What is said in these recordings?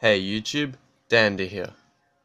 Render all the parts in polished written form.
Hey YouTube, Dandy here.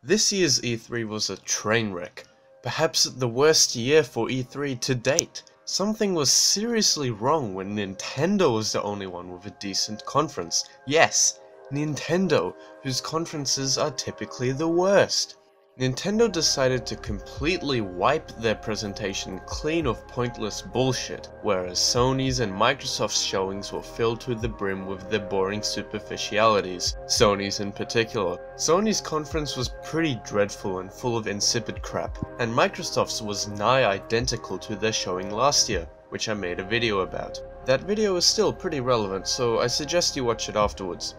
This year's E3 was a train wreck. Perhaps the worst year for E3 to date. Something was seriously wrong when Nintendo was the only one with a decent conference. Yes, Nintendo, whose conferences are typically the worst. Nintendo decided to completely wipe their presentation clean of pointless bullshit, whereas Sony's and Microsoft's showings were filled to the brim with their boring superficialities, Sony's in particular. Sony's conference was pretty dreadful and full of insipid crap, and Microsoft's was nigh identical to their showing last year, which I made a video about. That video is still pretty relevant, so I suggest you watch it afterwards.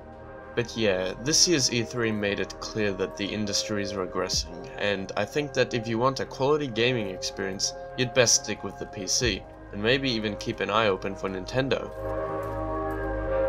But yeah, this year's E3 made it clear that the industry is regressing, and I think that if you want a quality gaming experience, you'd best stick with the PC, and maybe even keep an eye open for Nintendo.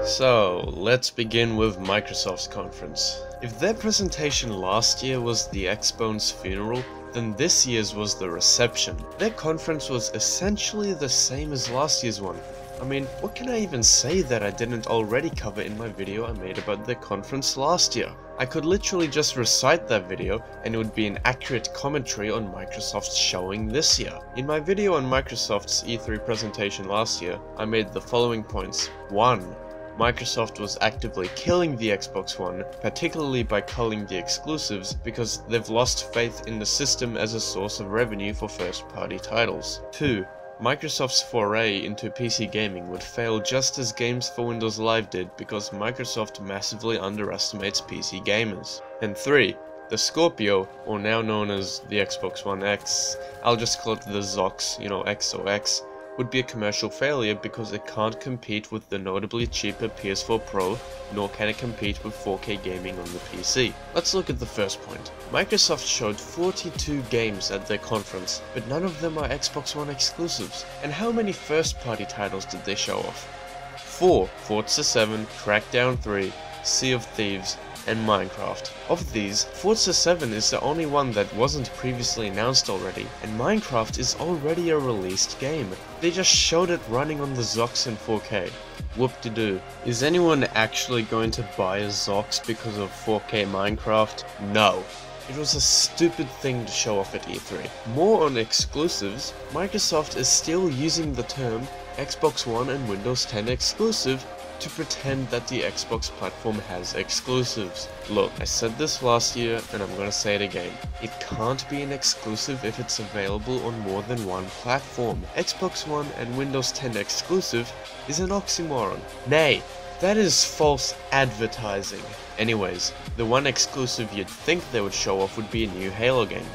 So, let's begin with Microsoft's conference. If their presentation last year was the Xbone's funeral, then this year's was the reception. Their conference was essentially the same as last year's one. I mean, what can I even say that I didn't already cover in my video I made about their conference last year? I could literally just recite that video and it would be an accurate commentary on Microsoft's showing this year. In my video on Microsoft's E3 presentation last year, I made the following points. 1. Microsoft was actively killing the Xbox One, particularly by culling the exclusives, because they've lost faith in the system as a source of revenue for first-party titles. 2. Microsoft's foray into PC gaming would fail just as games for Windows Live did because Microsoft massively underestimates PC gamers. And 3. The Scorpio, or now known as the Xbox One X, I'll just call it the ZOX, XOX, would be a commercial failure because it can't compete with the notably cheaper PS4 Pro, nor can it compete with 4K gaming on the PC. Let's look at the first point. Microsoft showed 42 games at their conference, but none of them are Xbox One exclusives. And how many first-party titles did they show off? 4. Forza 7, Crackdown 3, Sea of Thieves, and Minecraft. Of these, Forza 7 is the only one that wasn't previously announced already, and Minecraft is already a released game. They just showed it running on the ZOX in 4K. Whoop-de-doo. Is anyone actually going to buy a ZOX because of 4K Minecraft? No. It was a stupid thing to show off at E3. More on exclusives, Microsoft is still using the term Xbox One and Windows 10 exclusive to pretend that the Xbox platform has exclusives. Look, I said this last year and I'm gonna say it again. It can't be an exclusive if it's available on more than one platform. Xbox One and Windows 10 exclusive is an oxymoron. Nay, that is false advertising. Anyways, the one exclusive you'd think they would show off would be a new Halo game.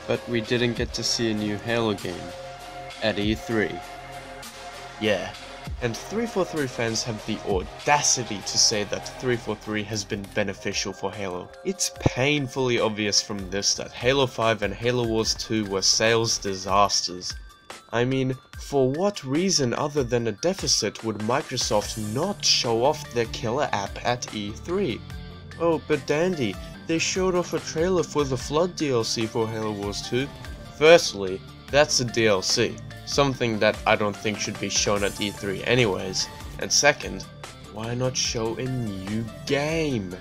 But we didn't get to see a new Halo game at E3. Yeah. And 343 fans have the audacity to say that 343 has been beneficial for Halo. It's painfully obvious from this that Halo 5 and Halo Wars 2 were sales disasters. I mean, for what reason other than a deficit would Microsoft not show off their killer app at E3? Oh, but Dandy, they showed off a trailer for the Flood DLC for Halo Wars 2. Firstly, that's a DLC. Something that I don't think should be shown at E3 anyways. And second, why not show a new game?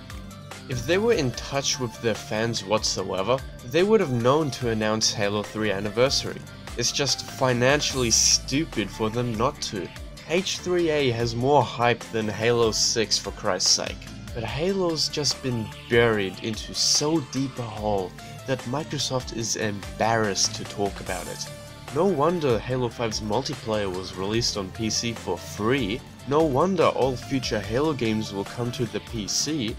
If they were in touch with their fans whatsoever, they would have known to announce Halo 3 Anniversary. It's just financially stupid for them not to. H3A has more hype than Halo 6 for Christ's sake. But Halo's just been buried into so deep a hole that Microsoft is embarrassed to talk about it. No wonder Halo 5's multiplayer was released on PC for free. No wonder all future Halo games will come to the PC.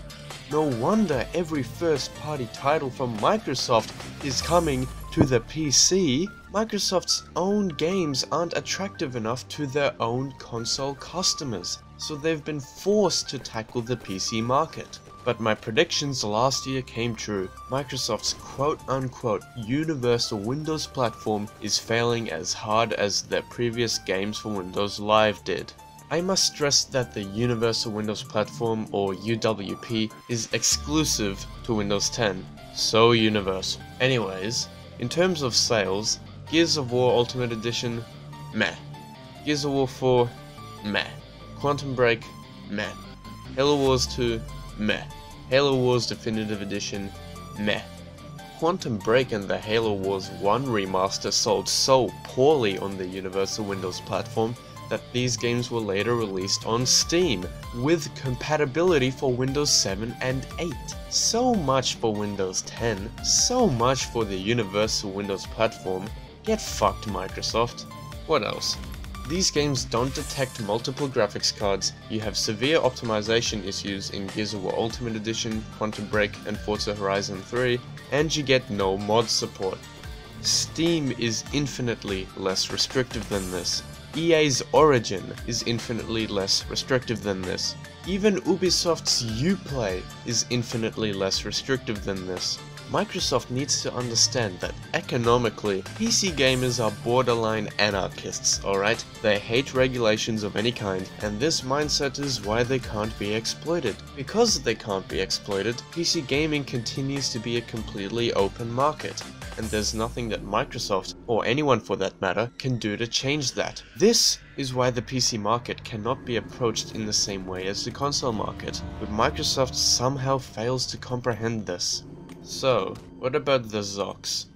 No wonder every first-party title from Microsoft is coming to the PC. Microsoft's own games aren't attractive enough to their own console customers, so they've been forced to tackle the PC market. But my predictions last year came true. Microsoft's quote-unquote universal Windows platform is failing as hard as their previous games for Windows Live did. I must stress that the Universal Windows Platform, or UWP, is exclusive to Windows 10. So universal. Anyways, in terms of sales, Gears of War Ultimate Edition, meh. Gears of War 4, meh. Quantum Break, meh. Halo Wars 2, meh. Halo Wars Definitive Edition, meh. Quantum Break and the Halo Wars 1 remaster sold so poorly on the Universal Windows platform that these games were later released on Steam, with compatibility for Windows 7 and 8. So much for Windows 10, so much for the Universal Windows platform. Get fucked, Microsoft. What else? These games don't detect multiple graphics cards, you have severe optimization issues in Gears of War Ultimate Edition, Quantum Break and Forza Horizon 3, and you get no mod support. Steam is infinitely less restrictive than this. EA's Origin is infinitely less restrictive than this. Even Ubisoft's Uplay is infinitely less restrictive than this. Microsoft needs to understand that economically, PC gamers are borderline anarchists, alright? They hate regulations of any kind, and this mindset is why they can't be exploited. Because they can't be exploited, PC gaming continues to be a completely open market, and there's nothing that Microsoft, or anyone for that matter, can do to change that. This is why the PC market cannot be approached in the same way as the console market, but Microsoft somehow fails to comprehend this. So, what about the ZOX?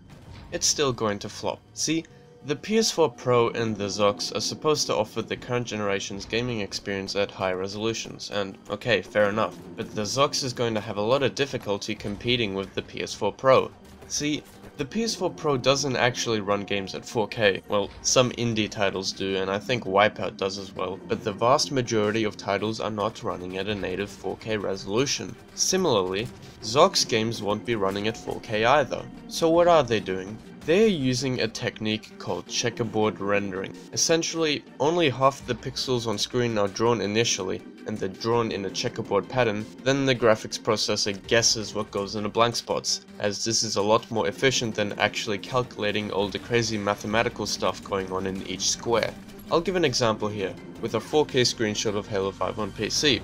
It's still going to flop. See, the PS4 Pro and the ZOX are supposed to offer the current generation's gaming experience at high resolutions, and okay, fair enough, but the ZOX is going to have a lot of difficulty competing with the PS4 Pro. See, the PS4 Pro doesn't actually run games at 4K, well, some indie titles do, and I think Wipeout does as well, but the vast majority of titles are not running at a native 4K resolution. Similarly, ZOX games won't be running at 4K either. So what are they doing? They are using a technique called checkerboard rendering. Essentially, only half the pixels on screen are drawn initially, and they're drawn in a checkerboard pattern, then the graphics processor guesses what goes in the blank spots, as this is a lot more efficient than actually calculating all the crazy mathematical stuff going on in each square. I'll give an example here, with a 4K screenshot of Halo 5 on PC.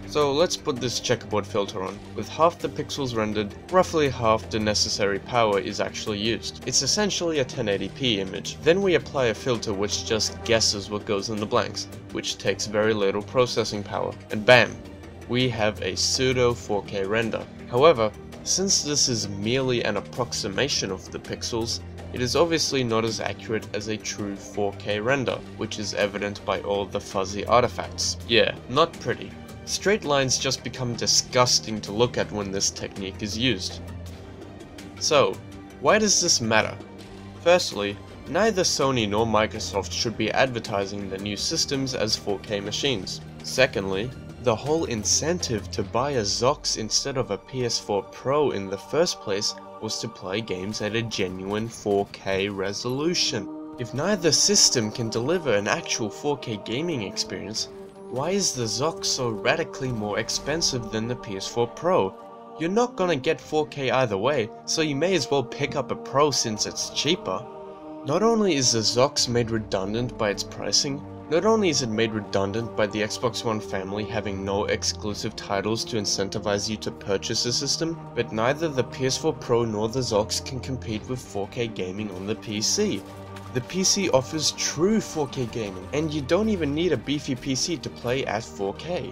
So let's put this checkerboard filter on. With half the pixels rendered, roughly half the necessary power is actually used. It's essentially a 1080p image. Then we apply a filter which just guesses what goes in the blanks, which takes very little processing power, and bam! We have a pseudo 4K render. However, since this is merely an approximation of the pixels, it is obviously not as accurate as a true 4K render, which is evident by all the fuzzy artifacts. Yeah, not pretty. Straight lines just become disgusting to look at when this technique is used. So, why does this matter? Firstly, neither Sony nor Microsoft should be advertising the new systems as 4K machines. Secondly, the whole incentive to buy a ZOX instead of a PS4 Pro in the first place was to play games at a genuine 4K resolution. If neither system can deliver an actual 4K gaming experience, why is the ZOX so radically more expensive than the PS4 Pro? You're not gonna get 4K either way, so you may as well pick up a Pro since it's cheaper. Not only is the ZOX made redundant by its pricing, not only is it made redundant by the Xbox One family having no exclusive titles to incentivize you to purchase the system, but neither the PS4 Pro nor the ZOX can compete with 4K gaming on the PC. The PC offers true 4K gaming, and you don't even need a beefy PC to play at 4K.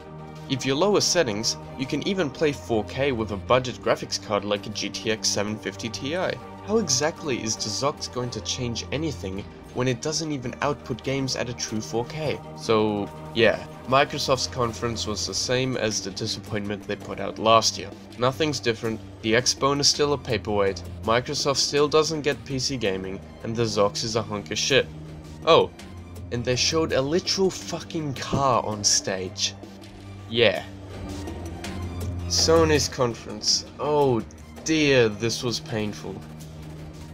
If you lower settings, you can even play 4K with a budget graphics card like a GTX 750 Ti. How exactly is the ZOX going to change anything when it doesn't even output games at a true 4K? So yeah, Microsoft's conference was the same as the disappointment they put out last year. Nothing's different, the Xbone is still a paperweight, Microsoft still doesn't get PC gaming, and the ZOX is a hunk of shit. Oh, and they showed a literal fucking car on stage. Yeah. Sony's conference. Oh dear, this was painful.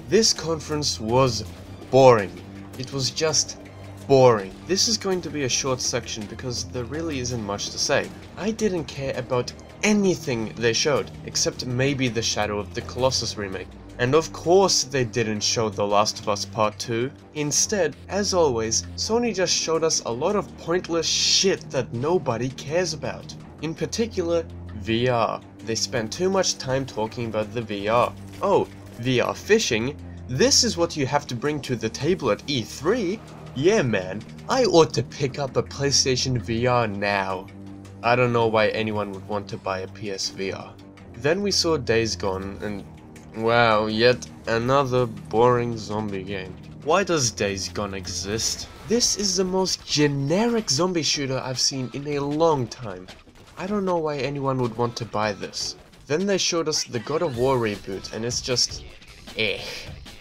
This conference was boring. It was just boring. This is going to be a short section because there really isn't much to say. I didn't care about anything they showed, except maybe the Shadow of the Colossus remake. And of course they didn't show The Last of Us Part 2. Instead, as always, Sony just showed us a lot of pointless shit that nobody cares about. In particular, VR. They spent too much time talking about the VR. Oh, VR fishing? This is what you have to bring to the table at E3? Yeah man, I ought to pick up a PlayStation VR now. I don't know why anyone would want to buy a PSVR. Then we saw Days Gone and wow, yet another boring zombie game. Why does Days Gone exist? This is the most generic zombie shooter I've seen in a long time. I don't know why anyone would want to buy this. Then they showed us the God of War reboot and it's just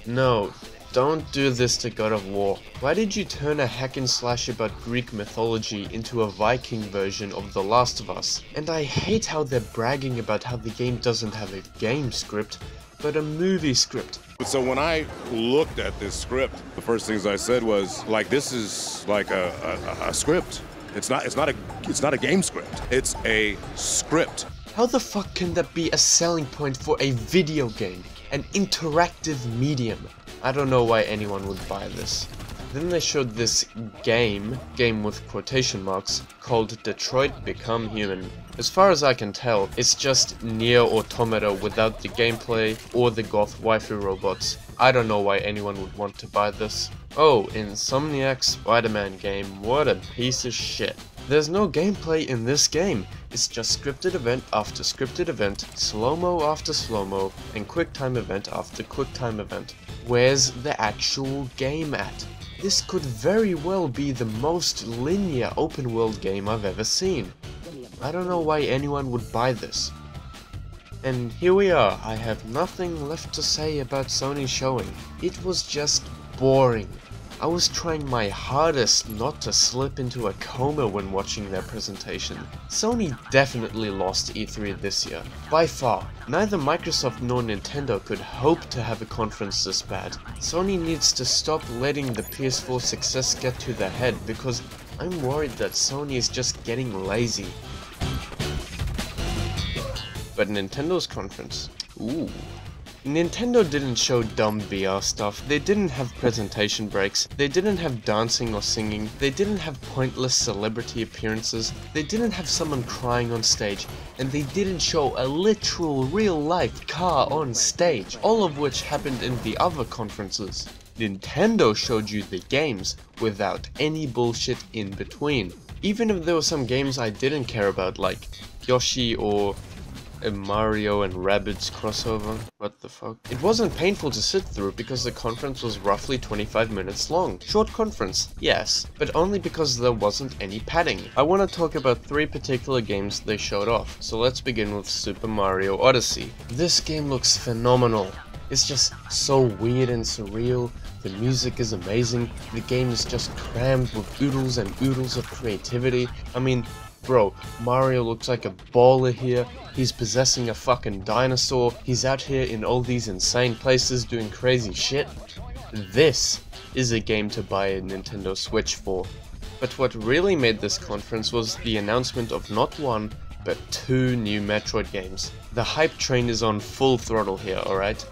No, don't do this to God of War. Why did you turn a hack and slash about Greek mythology into a Viking version of The Last of Us? And I hate how they're bragging about how the game doesn't have a game script, but a movie script. So when I looked at this script, the first things I said was, like, this is like a script. It's not a game script. It's a script. How the fuck can that be a selling point for a video game? An interactive medium? I don't know why anyone would buy this. Then they showed this game with quotation marks, called Detroit Become Human. As far as I can tell, it's just Nier Automata without the gameplay or the goth waifu robots. I don't know why anyone would want to buy this. Oh, Insomniac's Spider-Man game, what a piece of shit. There's no gameplay in this game, it's just scripted event after scripted event, slow-mo after slow-mo, and quick-time event after quick-time event. Where's the actual game at? This could very well be the most linear open-world game I've ever seen. I don't know why anyone would buy this. And here we are, I have nothing left to say about Sony's showing. It was just boring. I was trying my hardest not to slip into a coma when watching their presentation. Sony definitely lost E3 this year, by far. Neither Microsoft nor Nintendo could hope to have a conference this bad. Sony needs to stop letting the PS4 success get to their head because I'm worried that Sony is just getting lazy. But Nintendo's conference, ooh. Nintendo didn't show dumb VR stuff, they didn't have presentation breaks, they didn't have dancing or singing, they didn't have pointless celebrity appearances, they didn't have someone crying on stage, and they didn't show a literal real-life car on stage, all of which happened in the other conferences. Nintendo showed you the games without any bullshit in between. Even if there were some games I didn't care about, like Yoshi or a Mario and Rabbids crossover. What the fuck? It wasn't painful to sit through because the conference was roughly 25 minutes long. Short conference, yes, but only because there wasn't any padding. I want to talk about 3 particular games they showed off, so let's begin with Super Mario Odyssey. This game looks phenomenal. It's just so weird and surreal, the music is amazing, the game is just crammed with oodles and oodles of creativity. I mean, bro, Mario looks like a baller here, he's possessing a fucking dinosaur, he's out here in all these insane places doing crazy shit. This is a game to buy a Nintendo Switch for. But what really made this conference was the announcement of not 1, but 2 new Metroid games. The hype train is on full throttle here, alright?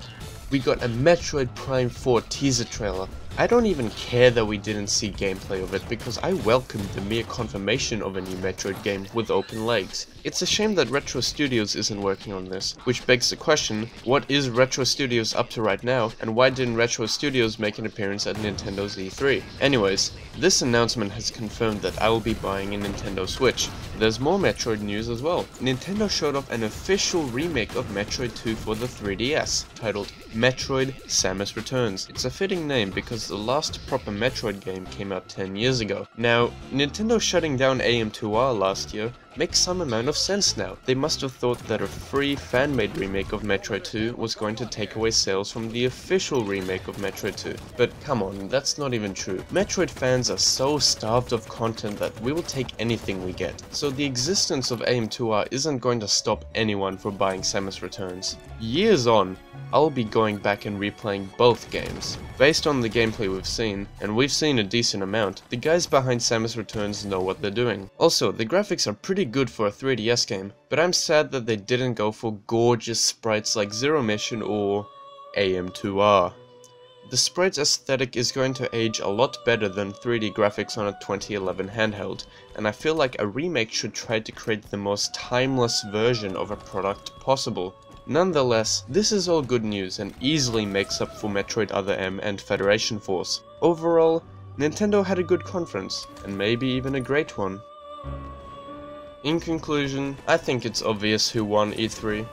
We got a Metroid Prime 4 teaser trailer. I don't even care that we didn't see gameplay of it because I welcomed the mere confirmation of a new Metroid game with open legs. It's a shame that Retro Studios isn't working on this, which begs the question, what is Retro Studios up to right now, and why didn't Retro Studios make an appearance at Nintendo's E3? Anyways, this announcement has confirmed that I will be buying a Nintendo Switch. There's more Metroid news as well. Nintendo showed off an official remake of Metroid 2 for the 3DS, titled Metroid: Samus Returns. It's a fitting name because the last proper Metroid game came out 10 years ago. Now, Nintendo shutting down AM2R last year makes some amount of sense now. They must have thought that a free fan-made remake of Metroid 2 was going to take away sales from the official remake of Metroid 2. But come on, that's not even true. Metroid fans are so starved of content that we will take anything we get. So the existence of AM2R isn't going to stop anyone from buying Samus Returns. Years on, I'll be going back and replaying both games. Based on the gameplay we've seen, and we've seen a decent amount, the guys behind Samus Returns know what they're doing. Also, the graphics are pretty good for a 3DS game, but I'm sad that they didn't go for gorgeous sprites like Zero Mission or AM2R. The sprite's aesthetic is going to age a lot better than 3D graphics on a 2011 handheld, and I feel like a remake should try to create the most timeless version of a product possible. Nonetheless, this is all good news and easily makes up for Metroid Other M and Federation Force. Overall, Nintendo had a good conference, and maybe even a great one. In conclusion, I think it's obvious who won E3.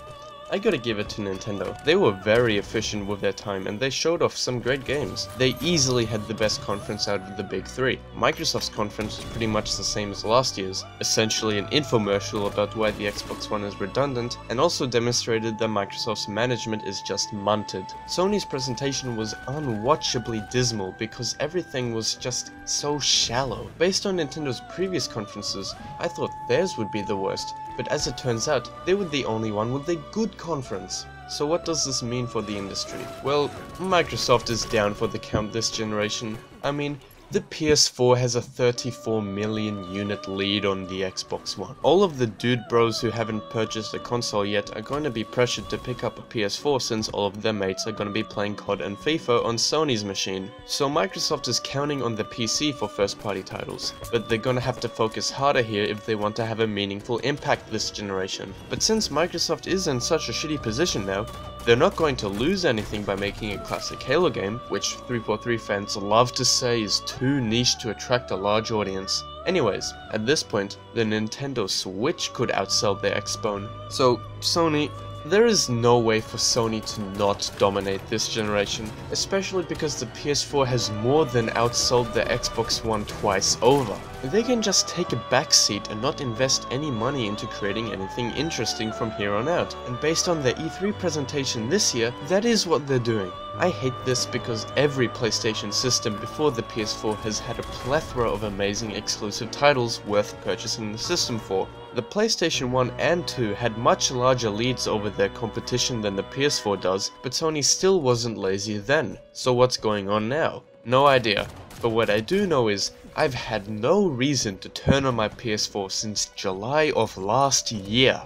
I gotta give it to Nintendo. They were very efficient with their time and they showed off some great games. They easily had the best conference out of the big three. Microsoft's conference was pretty much the same as last year's, essentially an infomercial about why the Xbox One is redundant, and also demonstrated that Microsoft's management is just munted. Sony's presentation was unwatchably dismal because everything was just so shallow. Based on Nintendo's previous conferences, I thought theirs would be the worst, but as it turns out, they were the only one with a good conference. So what does this mean for the industry? Well, Microsoft is down for the count this generation. I mean, the PS4 has a 34 million unit lead on the Xbox One. All of the dude bros who haven't purchased a console yet are going to be pressured to pick up a PS4 since all of their mates are going to be playing COD and FIFA on Sony's machine. So Microsoft is counting on the PC for first party titles, but they're going to have to focus harder here if they want to have a meaningful impact this generation. But since Microsoft is in such a shitty position now, they're not going to lose anything by making a classic Halo game, which 343 fans love to say is too niche to attract a large audience. Anyways, at this point, the Nintendo Switch could outsell their Xbone. So, Sony, there is no way for Sony to not dominate this generation, especially because the PS4 has more than outsold the Xbox One twice over. They can just take a backseat and not invest any money into creating anything interesting from here on out, and based on their E3 presentation this year, that is what they're doing. I hate this because every PlayStation system before the PS4 has had a plethora of amazing exclusive titles worth purchasing the system for. The PlayStation 1 and 2 had much larger leads over their competition than the PS4 does, but Sony still wasn't lazy then. So what's going on now? No idea. But what I do know is, I've had no reason to turn on my PS4 since July of last year.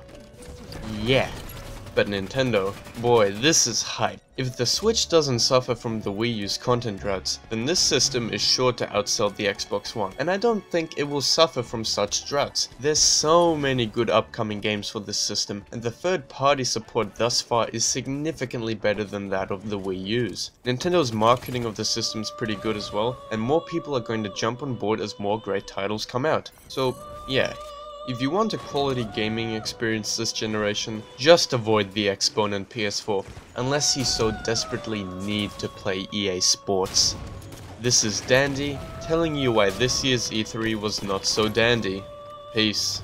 Yeah. But Nintendo, boy, this is hype. If the Switch doesn't suffer from the Wii U's content droughts, then this system is sure to outsell the Xbox One, and I don't think it will suffer from such droughts. There's so many good upcoming games for this system, and the third-party support thus far is significantly better than that of the Wii U's. Nintendo's marketing of the system is pretty good as well, and more people are going to jump on board as more great titles come out. So, yeah. If you want a quality gaming experience this generation, just avoid the Xbone and PS4, unless you so desperately need to play EA Sports. This is Dandy, telling you why this year's E3 was not so dandy. Peace.